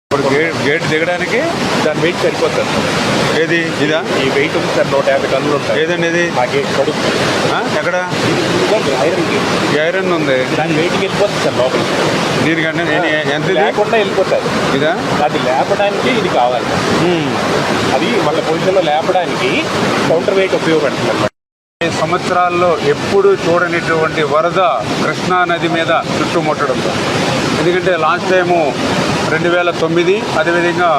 ఇప్పుడు గేట్ దిగడానికి దాని వెయిట్ సరిపోతుంది సార్. ఏది ఇదా? ఈ వెయిట్ ఉంది సార్, 150 టన్నులు ఉంటాయి. ఏదండి ఇది? ఆ గేట్ కడుపు ఎక్కడ? Iron gate. ఐరన్ ఉంది, దాని వెయిట్కి వెళ్ళిపోతుంది సార్ లోపలికి. దీనికంటే ఎంత లేకుండా వెళ్ళిపోతుంది. ఇదా? అది లేపడానికి ఇది కావాలి. అది మళ్ళీ పొజిషన్లో లేపడానికి కౌంటర్ వెయిట్ ఉపయోగపడుతుంది అన్నమాట. సంవత్సరాల్లో ఎప్పుడు చూడనిటువంటి వరద కృష్ణా నది మీద చుట్టుముట్టడంతో. ఎందుకంటే లాస్ట్ టైము 2009, అదేవిధంగా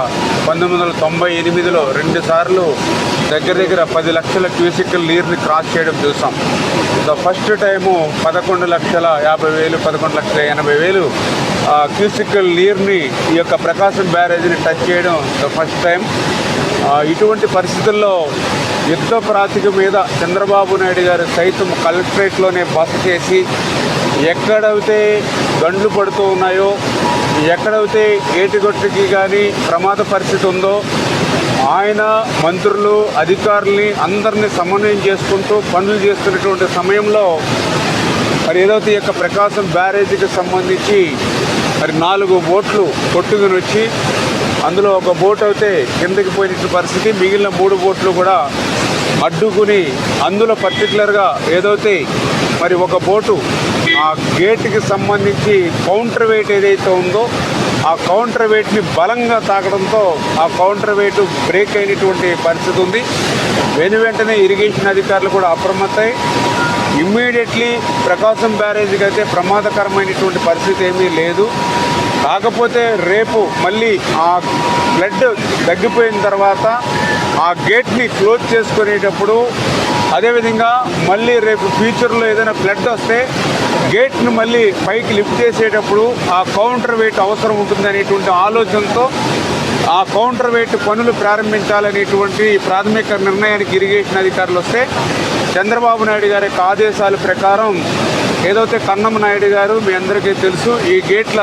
1998లో 2 సార్లు దగ్గర 10 లక్షల క్యూసికల్ నీరుని క్రాస్ చేయడం చూసాం. ద ఫస్ట్ టైము 11,50,000 11,80,000 క్యూసికల్ నీరుని ఈ యొక్క ప్రకాశం బ్యారేజ్ని టచ్ చేయడం ద ఫస్ట్ టైం. ఇటువంటి పరిస్థితుల్లో యుద్ధ ప్రాతిక మీద చంద్రబాబు నాయుడు గారు సైతం కలెక్టరేట్లోనే బస చేసి ఎక్కడైతే గండ్లు పడుతూ ఉన్నాయో, ఎక్కడైతే ఏటిగొట్టుకి కానీ ప్రమాద పరిస్థితి ఉందో ఆయన మంత్రులు అధికారుల్ని అందరినీ సమన్వయం చేసుకుంటూ పనులు చేస్తున్నటువంటి సమయంలో మరి ఏదైతే ఈ యొక్క ప్రకాశం బ్యారేజీకి సంబంధించి మరి 4 బోట్లు కొట్టుకుని వచ్చి అందులో ఒక బోట్ అయితే కిందకి పోయిన పరిస్థితి, మిగిలిన 3 బోట్లు కూడా అడ్డుకుని అందులో పర్టికులర్గా ఏదైతే మరి ఒక బోటు ఆ గేట్కి సంబంధించి కౌంటర్ వెయిట్ ఏదైతే ఉందో ఆ కౌంటర్ వెయిట్ని బలంగా తాకడంతో ఆ కౌంటర్ వెయిట్ బ్రేక్ అయినటువంటి పరిస్థితి ఉంది. వెంటనే ఇరిగేషన్ అధికారులు కూడా అప్రమత్తమై ఇమ్మీడియట్లీ ప్రకాశం బ్యారేజీకి అయితే ప్రమాదకరమైనటువంటి పరిస్థితి ఏమీ లేదు. కాకపోతే రేపు మళ్ళీ ఆ ఫ్లడ్ తగ్గిపోయిన తర్వాత ఆ గేట్ని క్లోజ్ చేసుకునేటప్పుడు, అదేవిధంగా మళ్ళీ రేపు ఫ్యూచర్లో ఏదైనా ఫ్లడ్ వస్తే గేట్ను మళ్ళీ పైకి లిఫ్ట్ చేసేటప్పుడు ఆ కౌంటర్ వెయిట్ అవసరం ఉంటుందనేటువంటి ఆలోచనతో ఆ కౌంటర్ వెయిట్ పనులు ప్రారంభించాలనేటువంటి ప్రాథమిక నిర్ణయానికి ఇరిగేషన్ అధికారులు వస్తే చంద్రబాబు నాయుడు గారి యొక్క ఆదేశాల ప్రకారం ఏదైతే కన్నమ నాయుడు గారు మీ అందరికీ తెలుసు ఈ గేట్ల